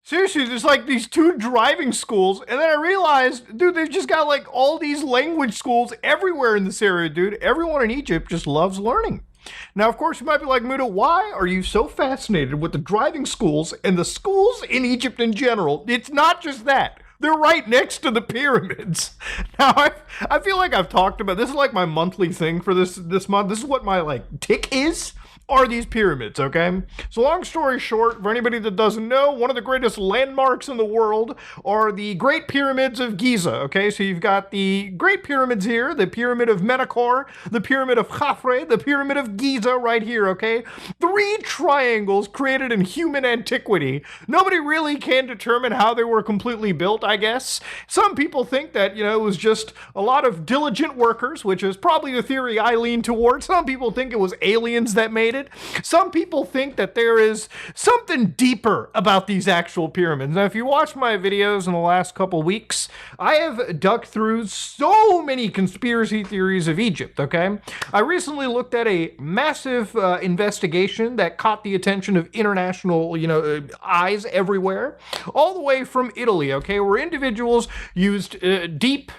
Seriously, there's like these 2 driving schools, and then I realized, dude, they've just got like all these language schools everywhere in this area, dude. Everyone in Egypt just loves learning. Now, of course, you might be like, Muda, why are you so fascinated with the driving schools and the schools in Egypt in general? It's not just that. They're right next to the pyramids. Now, I feel like I've talked about this. Is like my monthly thing for this month. This is what my like tick is. Are these pyramids, okay? So long story short, for anybody that doesn't know, one of the greatest landmarks in the world are the Great Pyramids of Giza, okay? So you've got the Great Pyramids here, the Pyramid of Menkaure, the Pyramid of Khafre, the Pyramid of Giza right here, okay? 3 triangles created in human antiquity. Nobody really can determine how they were completely built, I guess. Some people think that, it was just a lot of diligent workers, which is probably the theory I lean towards. Some people think it was aliens that made it. Some people think that there is something deeper about these actual pyramids. Now, if you watch my videos in the last couple weeks, I have dug through so many conspiracy theories of Egypt, okay? I recently looked at a massive investigation that caught the attention of international, eyes everywhere, all the way from Italy, okay, where individuals used deep,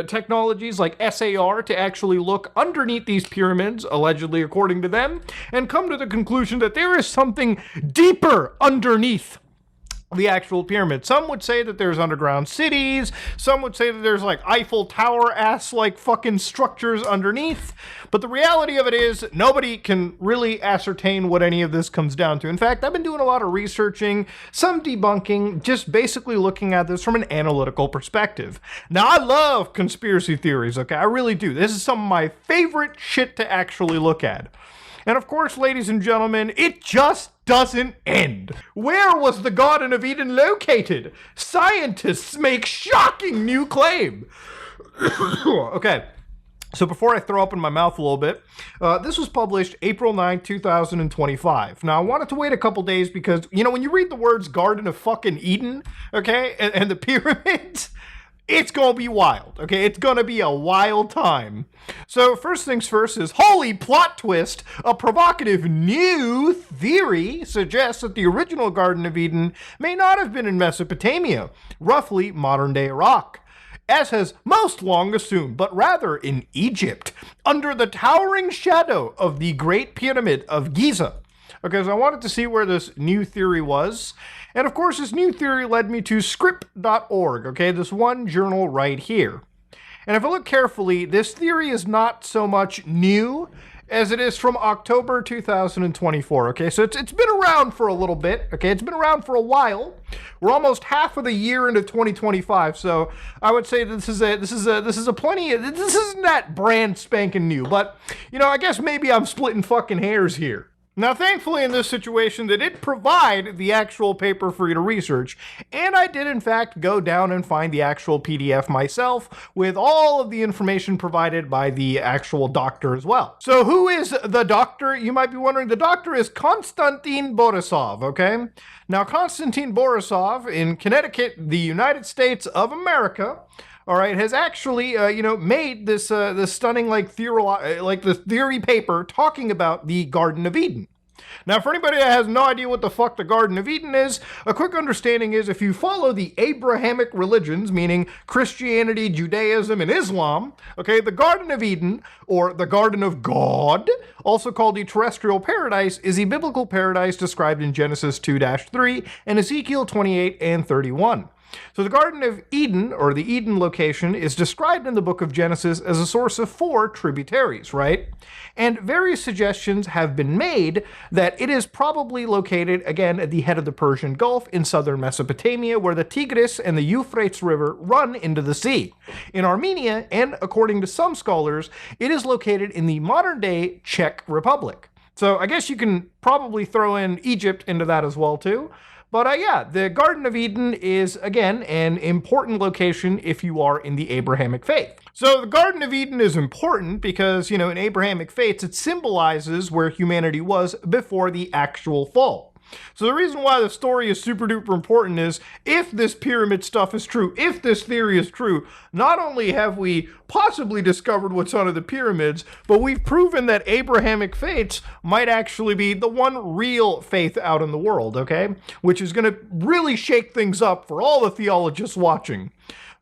technologies like SAR to actually look underneath these pyramids, allegedly according to them, and come to the conclusion that there is something deeper underneath the actual pyramid. Some would say that there's underground cities. Some would say that there's like Eiffel Tower-ass like fucking structures underneath. But the reality of it is nobody can really ascertain what any of this comes down to. In fact, I've been doing a lot of researching, some debunking, just basically looking at this from an analytical perspective. Now, I love conspiracy theories, okay? I really do. This is some of my favorite shit to actually look at. And of course, ladies and gentlemen, it just doesn't end. Where was the Garden of Eden located? Scientists make shocking new claim. Okay. So before I throw up in my mouth a little bit, this was published April 9, 2025. Now, I wanted to wait a couple days because, when you read the words Garden of fucking Eden, okay, and the pyramids, it's gonna be wild, okay? It's gonna be a wild time. So first things first is, holy plot twist, a provocative new theory suggests that the original Garden of Eden may not have been in Mesopotamia, roughly modern-day Iraq, as has most long assumed, but rather in Egypt, under the towering shadow of the Great Pyramid of Giza. Okay, so I wanted to see where this new theory was. And of course, this new theory led me to script.org, okay, this one journal right here. And if I look carefully, this theory is not so much new as it is from October 2024, okay? So it's been around for a little bit, okay? It's been around for a while. We're almost half of the year into 2025, so I would say this is isn't that brand spanking new, but, I guess maybe I'm splitting fucking hairs here. Now, thankfully, in this situation, they did provide the actual paper for you to research, and I did, in fact, go down and find the actual PDF myself with all of the information provided by the actual doctor as well. So who is the doctor? You might be wondering. The doctor is Konstantin Borisov, okay? Now, Konstantin Borisov in Connecticut, the United States of America, all right, has actually, made this stunning the theory paper talking about the Garden of Eden. Now, for anybody that has no idea what the fuck the Garden of Eden is, a quick understanding is if you follow the Abrahamic religions, meaning Christianity, Judaism, and Islam, okay, the Garden of Eden, or the Garden of God, also called the terrestrial paradise, is a biblical paradise described in Genesis 2-3 and Ezekiel 28 and 31. So the Garden of Eden, or the Eden location, is described in the book of Genesis as a source of 4 tributaries, right? And various suggestions have been made that it is probably located, again, at the head of the Persian Gulf in southern Mesopotamia, where the Tigris and the Euphrates River run into the sea. In Armenia, and according to some scholars, it is located in the modern-day Czech Republic. So I guess you can probably throw in Egypt into that as well, too. But yeah, the Garden of Eden is, again, an important location if you are in the Abrahamic faith. So the Garden of Eden is important because, in Abrahamic faiths, it symbolizes where humanity was before the actual fall. So the reason why the story is super duper important is if this pyramid stuff is true, if this theory is true, not only have we possibly discovered what's under the pyramids, but we've proven that Abrahamic faiths might actually be the one real faith out in the world, okay? Which is going to really shake things up for all the theologists watching.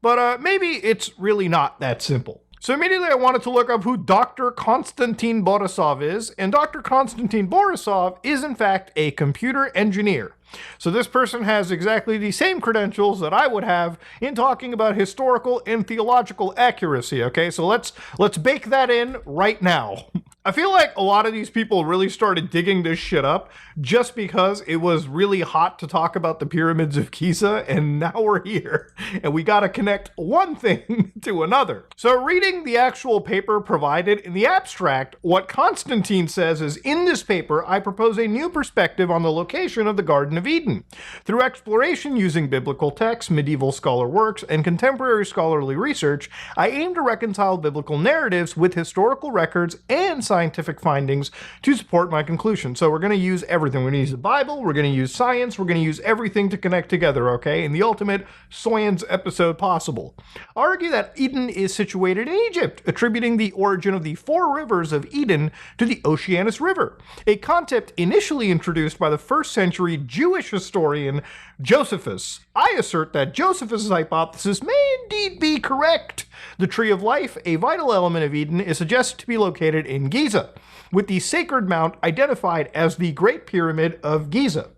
But maybe it's really not that simple. So immediately I wanted to look up who Dr. Konstantin Borisov is, and Dr. Konstantin Borisov is in fact a computer engineer. So this person has exactly the same credentials that I would have in talking about historical and theological accuracy, okay? So let's bake that in right now. I feel like a lot of these people really started digging this shit up just because it was really hot to talk about the pyramids of Giza, and now we're here, and we gotta connect one thing to another. So reading the actual paper provided in the abstract, what Constantine says is, in this paper, I propose a new perspective on the location of the Garden of Eden. Through exploration using biblical texts, medieval scholar works, and contemporary scholarly research, I aim to reconcile biblical narratives with historical records and scientific findings to support my conclusion. So we're going to use everything. We're going to use the Bible, we're going to use science, we're going to use everything to connect together, okay? In the ultimate science episode possible. I argue that Eden is situated in Egypt, attributing the origin of the 4 rivers of Eden to the Oceanus River, a concept initially introduced by the 1st century Jewish historian Josephus. I assert that Josephus' hypothesis may indeed be correct. The Tree of Life, a vital element of Eden, is suggested to be located in Giza, with the sacred mount identified as the Great Pyramid of Giza.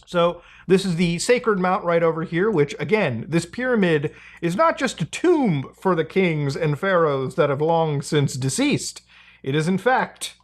So this is the sacred mount right over here, which again, this pyramid is not just a tomb for the kings and pharaohs that have long since deceased. It is in fact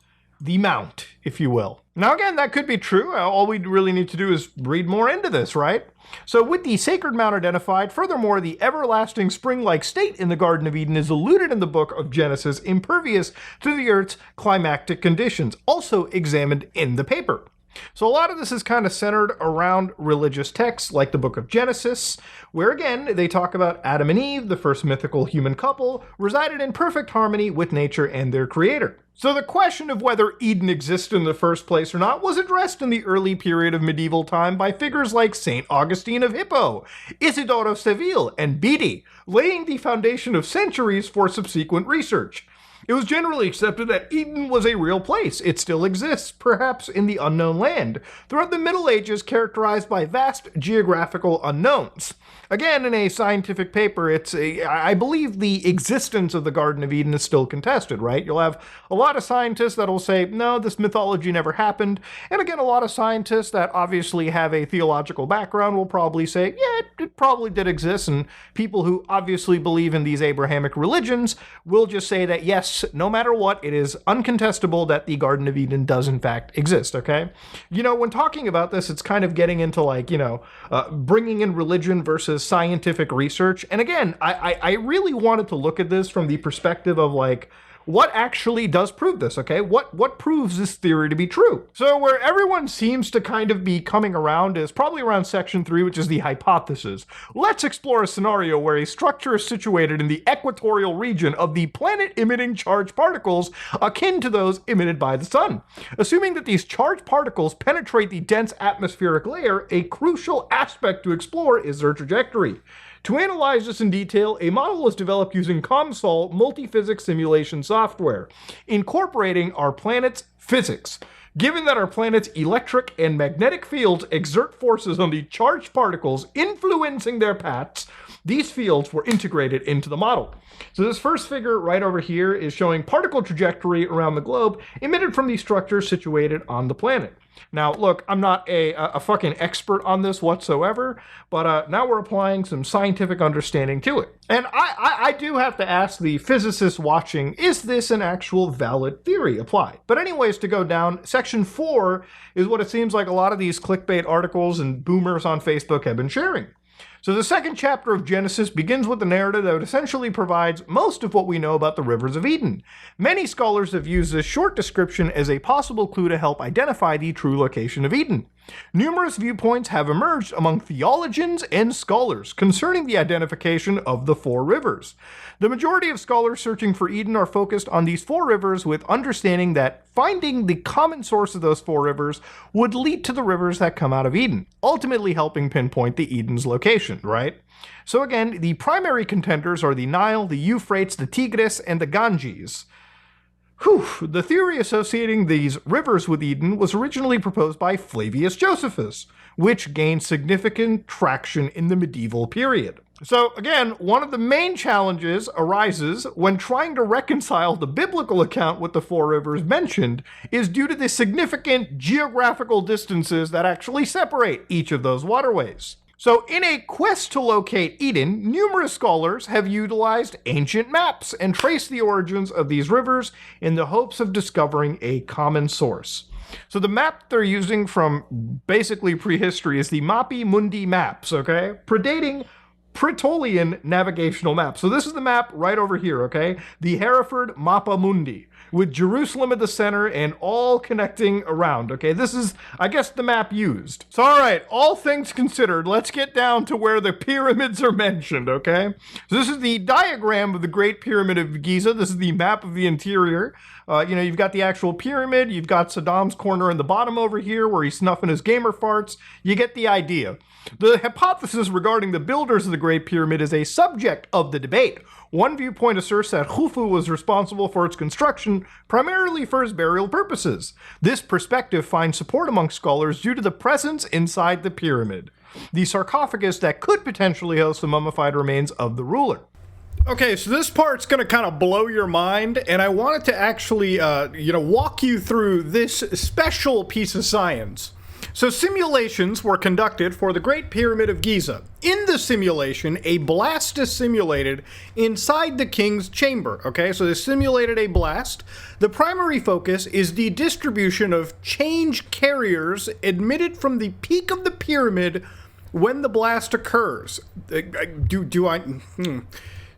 the mount, if you will. Now again, that could be true. All we really need to do is read more into this, right? So with the sacred mount identified, furthermore, the everlasting spring-like state in the Garden of Eden is alluded in the book of Genesis, impervious to the earth's climactic conditions, also examined in the paper. So a lot of this is kind of centered around religious texts like the book of Genesis, where again, they talk about Adam and Eve, the first mythical human couple, resided in perfect harmony with nature and their creator. So the question of whether Eden existed in the first place or not was addressed in the early period of medieval time by figures like St. Augustine of Hippo, Isidore of Seville, and Bede, laying the foundation of centuries for subsequent research. It was generally accepted that Eden was a real place. It still exists, perhaps in the unknown land, throughout the Middle Ages characterized by vast geographical unknowns. Again, in a scientific paper, I believe the existence of the Garden of Eden is still contested, right? You'll have a lot of scientists that'll say, no, this mythology never happened. And again, a lot of scientists that obviously have a theological background will probably say, yeah, it probably did exist. And people who obviously believe in these Abrahamic religions will just say that, yes, no matter what, it is uncontestable that the Garden of Eden does in fact exist, okay? You know, when talking about this, it's kind of getting into like, bringing in religion versus scientific research. And again, I really wanted to look at this from the perspective of like, what actually does prove this, okay? What proves this theory to be true? So where everyone seems to kind of be coming around is probably around section 3, which is the hypothesis. Let's explore a scenario where a structure is situated in the equatorial region of the planet emitting charged particles akin to those emitted by the sun. Assuming that these charged particles penetrate the dense atmospheric layer, a crucial aspect to explore is their trajectory. To analyze this in detail, a model was developed using COMSOL multi-physics simulation software, incorporating our planet's physics. Given that our planet's electric and magnetic fields exert forces on the charged particles influencing their paths, these fields were integrated into the model. So this first figure right over here is showing particle trajectory around the globe emitted from the structure situated on the planet. Now, look, I'm not a fucking expert on this whatsoever, but now we're applying some scientific understanding to it. And I do have to ask the physicists watching, is this an actual valid theory applied? But anyways, to go down, section 4 is what it seems like a lot of these clickbait articles and boomers on Facebook have been sharing. So the second chapter of Genesis begins with a narrative that essentially provides most of what we know about the rivers of Eden. Many scholars have used this short description as a possible clue to help identify the true location of Eden. Numerous viewpoints have emerged among theologians and scholars concerning the identification of the four rivers. The majority of scholars searching for Eden are focused on these four rivers, with understanding that finding the common source of those four rivers would lead to the rivers that come out of Eden, ultimately helping pinpoint the Eden's location, right? So again, the primary contenders are the Nile, the Euphrates, the Tigris, and the Ganges. The theory associating these rivers with Eden was originally proposed by Flavius Josephus, which gained significant traction in the medieval period. So again, one of the main challenges arises when trying to reconcile the biblical account with the four rivers mentioned is due to the significant geographical distances that actually separate each of those waterways. So in a quest to locate Eden, numerous scholars have utilized ancient maps and traced the origins of these rivers in the hopes of discovering a common source. So the map they're using from basically prehistory is the Mappi Mundi maps, okay? Predating Praetolian navigational map. So this is the map right over here, okay? The Hereford Mappa Mundi, with Jerusalem at the center and all connecting around, okay? This is, I guess, the map used. So all right, all things considered, let's get down to where the pyramids are mentioned, okay? So this is the diagram of the Great Pyramid of Giza. This is the map of the interior. You've got the actual pyramid, you've got Saddam's corner in the bottom over here where he's snuffing his gamer farts. You get the idea. The hypothesis regarding the builders of the Great Pyramid is a subject of the debate. One viewpoint asserts that Khufu was responsible for its construction primarily for his burial purposes. This perspective finds support among scholars due to the presence inside the pyramid, the sarcophagus that could potentially host the mummified remains of the ruler. Okay, so this part's going to kind of blow your mind, and I wanted to actually, walk you through this special piece of science. So simulations were conducted for the Great Pyramid of Giza. In the simulation, a blast is simulated inside the king's chamber, okay? So they simulated a blast. The primary focus is the distribution of change carriers emitted from the peak of the pyramid when the blast occurs.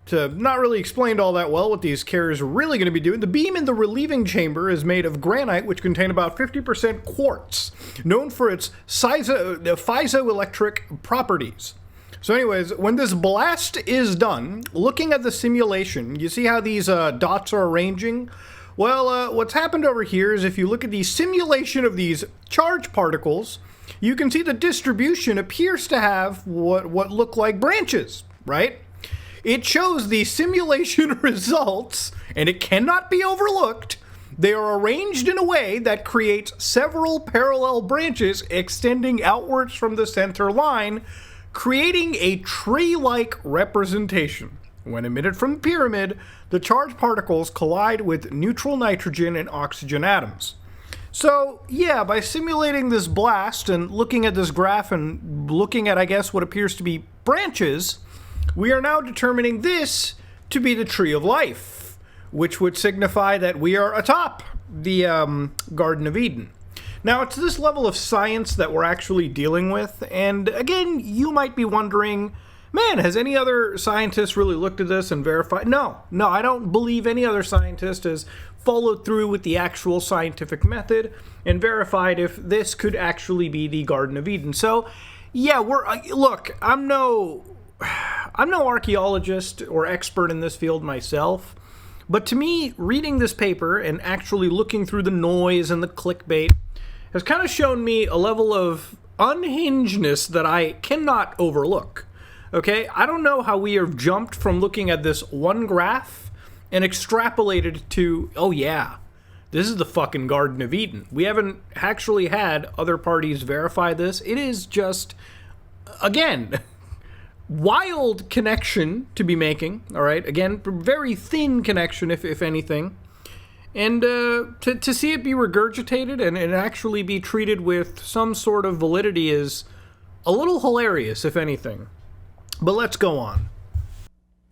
To not really explained all that well what these carriers are really going to be doing. The beam in the relieving chamber is made of granite, which contain about 50% quartz, known for its piezoelectric properties. So anyways, when this blast is done, looking at the simulation, you see how these dots are arranging? Well, what's happened over here is if you look at the simulation of these charge particles, you can see the distribution appears to have what look like branches, right? It shows the simulation results, and it cannot be overlooked. They are arranged in a way that creates several parallel branches extending outwards from the center line, creating a tree-like representation. When emitted from the pyramid, the charged particles collide with neutral nitrogen and oxygen atoms. So, yeah, by simulating this blast and looking at this graph and looking at, I guess, what appears to be branches, we are now determining this to be the tree of life, which would signify that we are atop the Garden of Eden. Now, it's this level of science that we're actually dealing with, and again, you might be wondering, man, has any other scientist really looked at this and verified? No, I don't believe any other scientist has followed through with the actual scientific method and verified if this could actually be the Garden of Eden. So, yeah, look, I'm no archaeologist or expert in this field myself, but to me, reading this paper and actually looking through the noise and the clickbait has kind of shown me a level of unhingedness that I cannot overlook. Okay, I don't know how we have jumped from looking at this one graph and extrapolated to, oh yeah, this is the fucking Garden of Eden. We haven't actually had other parties verify this. It is just, again, wild connection to be making, all right? Again, very thin connection, if anything. And to see it be regurgitated and actually be treated with some sort of validity is a little hilarious, if anything. But let's go on.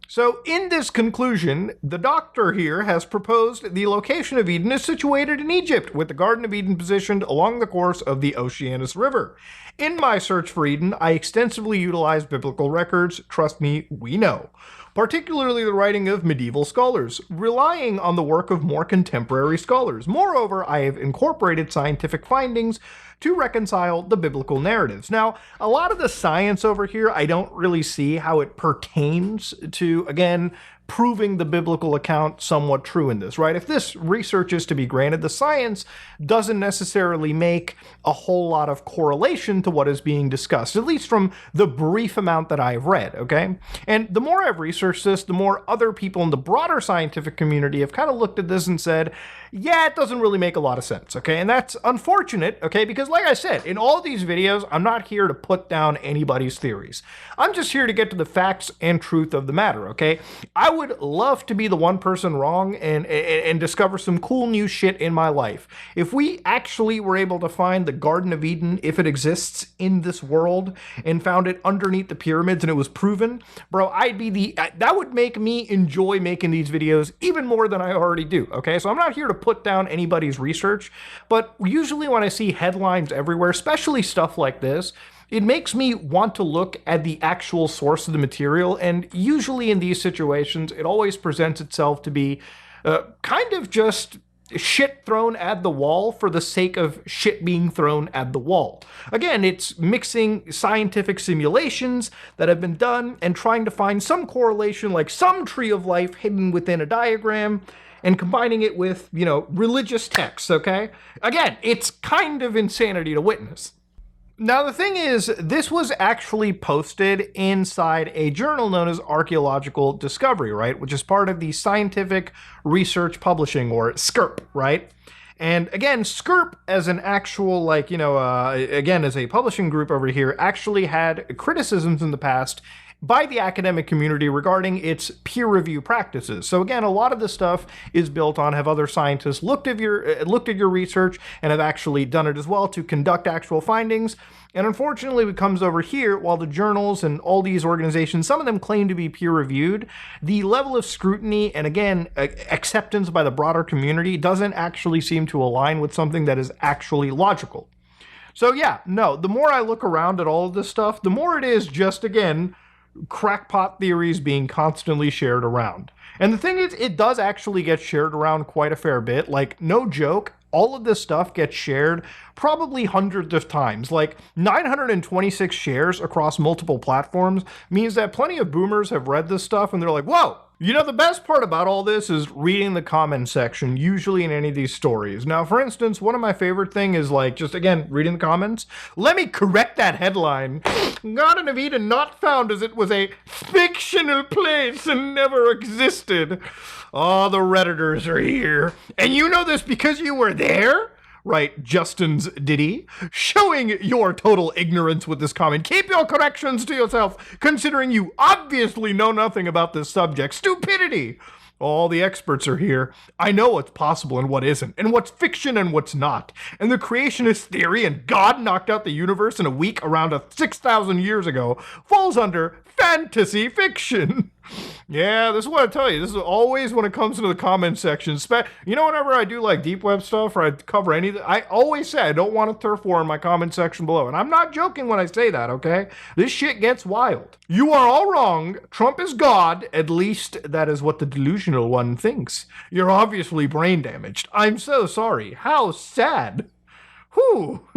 So in this conclusion, the doctor here has proposed the location of Eden is situated in Egypt, with the Garden of Eden positioned along the course of the Oceanus River. In my search for Eden, I extensively utilized biblical records. Trust me, we know. Particularly the writing of medieval scholars, relying on the work of more contemporary scholars. Moreover, I have incorporated scientific findings to reconcile the biblical narratives. Now, a lot of the science over here, I don't really see how it pertains to, again, proving the biblical account somewhat true in this, right? If this research is to be granted, the science doesn't necessarily make a whole lot of correlation to what is being discussed, at least from the brief amount that I've read, okay? And the more I've researched this, the more other people in the broader scientific community have kind of looked at this and said, yeah, it doesn't really make a lot of sense, okay? And that's unfortunate, okay? Because like I said, in all these videos, I'm not here to put down anybody's theories. I'm just here to get to the facts and truth of the matter, okay? I would love to be the one person wrong and discover some cool new shit in my life. If we actually were able to find the Garden of Eden, if it exists in this world, and found it underneath the pyramids and it was proven, bro, that would make me enjoy making these videos even more than I already do, okay? So I'm not here to put down anybody's research, but usually when I see headlines everywhere, especially stuff like this, it makes me want to look at the actual source of the material, and usually in these situations, it always presents itself to be kind of just shit thrown at the wall for the sake of shit being thrown at the wall. Again, it's mixing scientific simulations that have been done and trying to find some correlation, like some tree of life hidden within a diagram, and combining it with, religious texts, okay? Again, it's kind of insanity to witness. Now, the thing is, this was actually posted inside a journal known as Archaeological Discovery, right? Which is part of the Scientific Research Publishing, or SCRP, right? And again, SCRP as an actual, again, as a publishing group over here, actually had criticisms in the past by the academic community regarding its peer review practices. So again, a lot of this stuff is built on have other scientists looked at your research and have actually done it as well to conduct actual findings. And unfortunately, what comes over here, while the journals and all these organizations, some of them claim to be peer reviewed, the level of scrutiny and again, acceptance by the broader community doesn't actually seem to align with something that is actually logical. So yeah, no, the more I look around at all of this stuff, the more it is just, again, crackpot theories being constantly shared around. And the thing is, it does actually get shared around quite a fair bit. Like, no joke, all of this stuff gets shared probably hundreds of times. Like, 926 shares across multiple platforms means that plenty of boomers have read this stuff and they're like, whoa! The best part about all this is reading the comment section, usually in any of these stories. Now, for instance, one of my favorite things is just again, reading the comments. Let me correct that headline. Garden of Eden not found as it was a fictional place and never existed. Oh, the Redditors are here. And you know this because you were there? Right, Justin's Diddy, showing your total ignorance with this comment. Keep your corrections to yourself, considering you obviously know nothing about this subject. Stupidity! All the experts are here. I know what's possible and what isn't, and what's fiction and what's not. And the creationist theory and God knocked out the universe in a week around 6,000 years ago falls under fantasy fiction. Yeah, this is what I tell you. This is always when it comes into the comment section. Whenever I do deep web stuff or I cover anything, I always say I don't want a turf war in my comment section below. And I'm not joking when I say that, okay? This shit gets wild. You are all wrong. Trump is God. At least that is what the delusional one thinks. You're obviously brain damaged. I'm so sorry. How sad. Whew.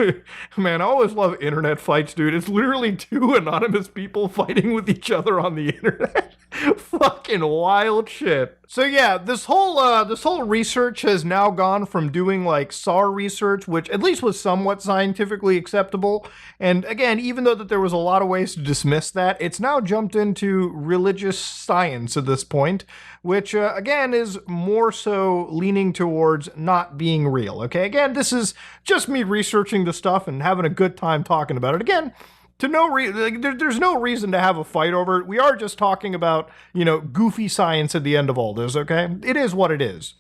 Man, I always love internet fights, dude. It's literally two anonymous people fighting with each other on the internet. Fucking wild shit. So yeah, this whole research has now gone from doing SAR research, which at least was somewhat scientifically acceptable, and again, even though that there was a lot of ways to dismiss that, it's now jumped into religious science at this point, which again is more so leaning towards not being real. Okay, again, this is just me researching the stuff and having a good time talking about it. Again, there's no reason to have a fight over it. We are just talking about, goofy science at the end of all this, okay? It is what it is.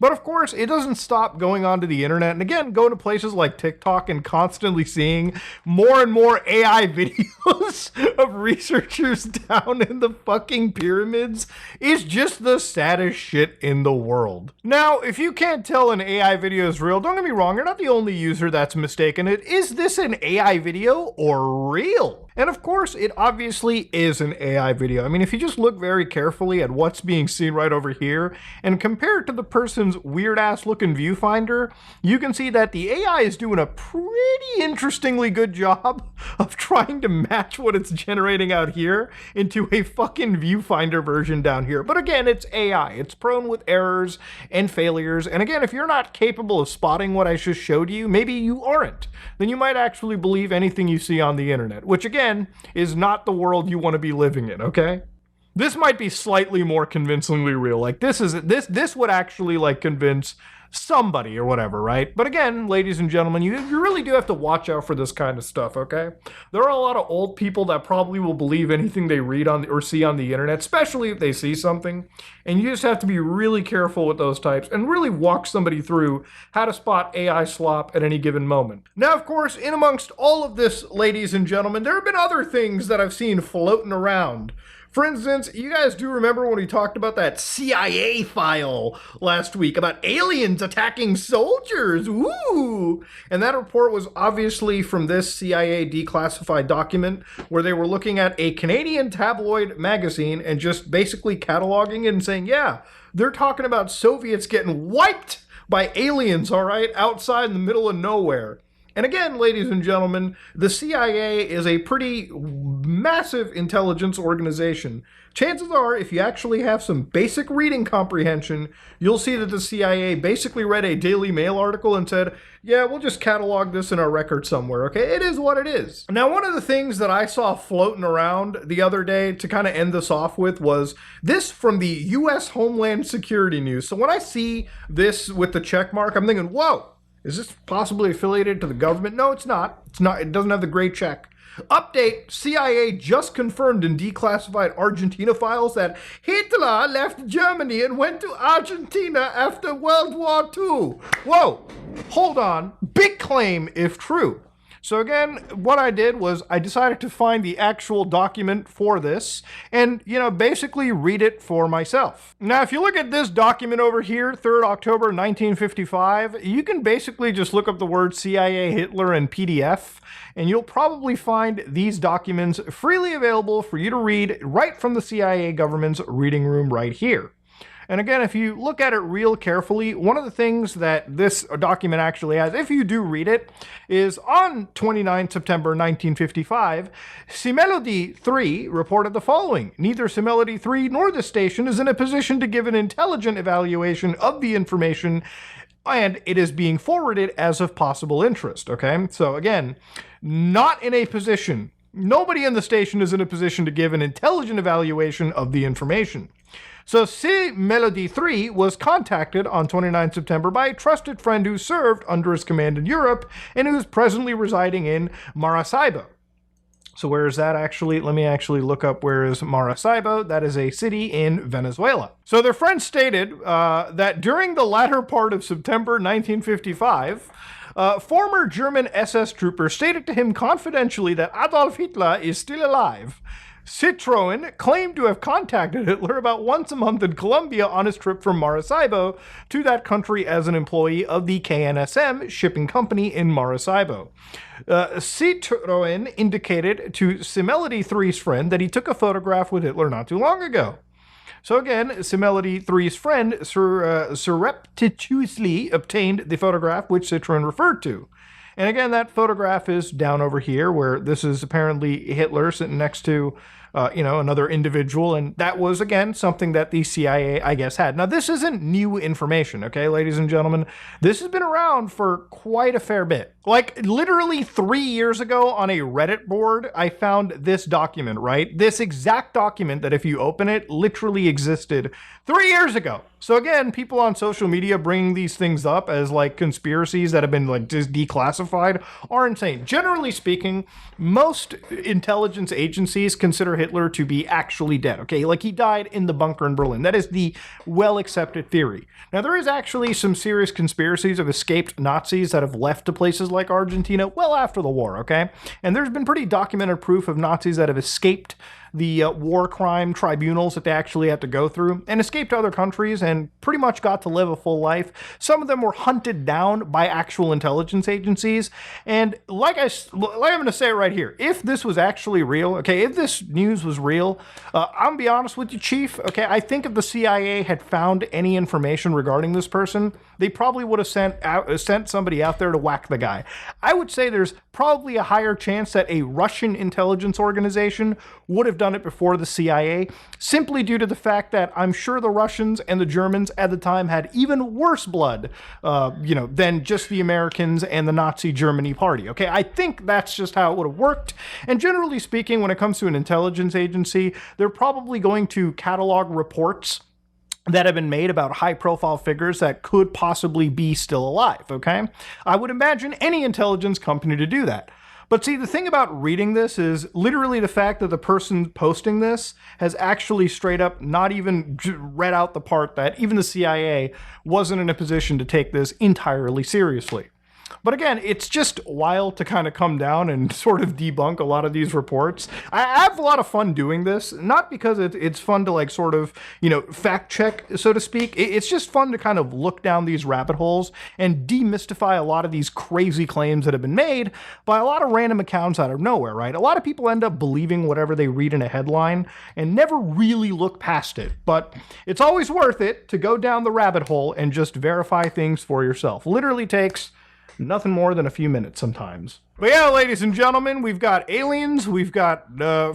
But of course, it doesn't stop going onto the internet. And again, going to places like TikTok and constantly seeing more and more AI videos of researchers down in the fucking pyramids is just the saddest shit in the world. Now, if you can't tell an AI video is real, don't get me wrong, you're not the only user that's mistaken it. Is this an AI video or real? And of course, it obviously is an AI video. I mean, if you just look very carefully at what's being seen right over here and compare it to the person's weird-ass looking viewfinder, you can see that the AI is doing a pretty interestingly good job of trying to match what it's generating out here into a fucking viewfinder version down here. But again, it's AI. It's prone with errors and failures. And again, if you're not capable of spotting what I just showed you, maybe you aren't. Then you might actually believe anything you see on the internet, which again, is not the world you want to be living in, okay? This might be slightly more convincingly real. Like this would actually like convince somebody or whatever, right? But again, ladies and gentlemen, you really do have to watch out for this kind of stuff, okay? There are a lot of old people that probably will believe anything they read on or see on the internet, especially if they see something. And you just have to be really careful with those types and really walk somebody through how to spot AI slop at any given moment. Now, of course, in amongst all of this, ladies and gentlemen, there have been other things that I've seen floating around. For instance, you guys do remember when we talked about that CIA file last week about aliens attacking soldiers? Ooh! And that report was obviously from this CIA declassified document where they were looking at a Canadian tabloid magazine and just basically cataloging it and saying, yeah, they're talking about Soviets getting wiped by aliens, all right, outside in the middle of nowhere. And again, ladies and gentlemen, the CIA is a pretty massive intelligence organization. Chances are, if you actually have some basic reading comprehension, you'll see that the CIA basically read a Daily Mail article and said, yeah, we'll just catalog this in our record somewhere, okay? It is what it is. Now, one of the things that I saw floating around the other day to kind of end this off with was this from the U.S. Homeland Security News. So when I see this with the check mark, I'm thinking, whoa. Is this possibly affiliated to the government? No, it's not. It's not. It doesn't have the gray check. Update, CIA just confirmed in declassified Argentina files that Hitler left Germany and went to Argentina after World War II. Whoa, hold on. Big claim if true. So again, what I did was I decided to find the actual document for this and, basically read it for myself. Now, if you look at this document over here, 3rd October 1955, you can basically just look up the word CIA Hitler and PDF, and you'll probably find these documents freely available for you to read right from the CIA government's reading room right here. And again, if you look at it real carefully, one of the things that this document actually has, if you do read it, is on 29 September 1955, Simelody 3 reported the following. Neither Simelody 3 nor the station is in a position to give an intelligent evaluation of the information, and it is being forwarded as of possible interest, okay? So again, not in a position. Nobody in the station is in a position to give an intelligent evaluation of the information. So Simelody 3 was contacted on 29 September by a trusted friend who served under his command in Europe and who is presently residing in Maracaibo. So where is that actually? Let me actually look up where is Maracaibo. That is a city in Venezuela. So their friend stated that during the latter part of September 1955, former German SS trooper stated to him confidentially that Adolf Hitler is still alive. Citroën claimed to have contacted Hitler about once a month in Colombia on his trip from Maracaibo to that country as an employee of the KNSM shipping company in Maracaibo. Citroën indicated to Simelody 3's friend that he took a photograph with Hitler not too long ago. So again, Simelody 3's friend surreptitiously obtained the photograph which Citroën referred to. And again, that photograph is down over here where this is apparently Hitler sitting next to, another individual. And that was, again, something that the CIA, I guess, had. Now, this isn't new information, okay, ladies and gentlemen? This has been around for quite a fair bit. Like, literally 3 years ago on a Reddit board, I found this document, right? This exact document that if you open it, literally existed 3 years ago. So again, people on social media bringing these things up as like conspiracies that have been like just declassified are insane. Generally speaking, most intelligence agencies consider Hitler to be actually dead, okay? Like he died in the bunker in Berlin. That is the well-accepted theory. Now, there is actually some serious conspiracies of escaped Nazis that have left to places like Argentina well after the war, okay? And there's been pretty documented proof of Nazis that have escaped the war crime tribunals that they actually had to go through, and escaped to other countries and pretty much got to live a full life. Some of them were hunted down by actual intelligence agencies. And like I'm going to say it right here, if this was actually real, okay, if this news was real, I'm going to be honest with you, Chief, okay, I think if the CIA had found any information regarding this person, they probably would have sent somebody out there to whack the guy. I would say there's probably a higher chance that a Russian intelligence organization would have done it before the CIA, simply due to the fact that I'm sure the Russians and the Germans at the time had even worse blood, than just the Americans and the Nazi Germany party. Okay, I think that's just how it would have worked. And generally speaking, when it comes to an intelligence agency, they're probably going to catalog reports that have been made about high-profile figures that could possibly be still alive, okay? I would imagine any intelligence company to do that. But see, the thing about reading this is literally the fact that the person posting this has actually straight up not even read out the part that even the CIA wasn't in a position to take this entirely seriously. But again, it's just wild to kind of come down and sort of debunk a lot of these reports. I have a lot of fun doing this, not because it's fun to like sort of, fact check, so to speak. It's just fun to kind of look down these rabbit holes and demystify a lot of these crazy claims that have been made by a lot of random accounts out of nowhere, right? A lot of people end up believing whatever they read in a headline and never really look past it. But it's always worth it to go down the rabbit hole and just verify things for yourself. Literally takes nothing more than a few minutes sometimes. But yeah, ladies and gentlemen, we've got aliens, we've got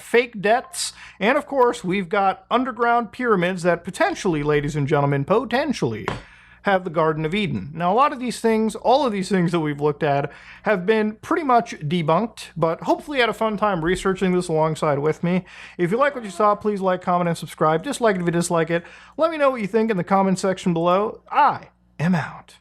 fake deaths, and of course, we've got underground pyramids that potentially, ladies and gentlemen, potentially have the Garden of Eden. Now, a lot of these things, all of these things that we've looked at, have been pretty much debunked, but hopefully you had a fun time researching this alongside with me. If you like what you saw, please like, comment, and subscribe. Dislike it if you dislike it. Let me know what you think in the comment section below. I am out.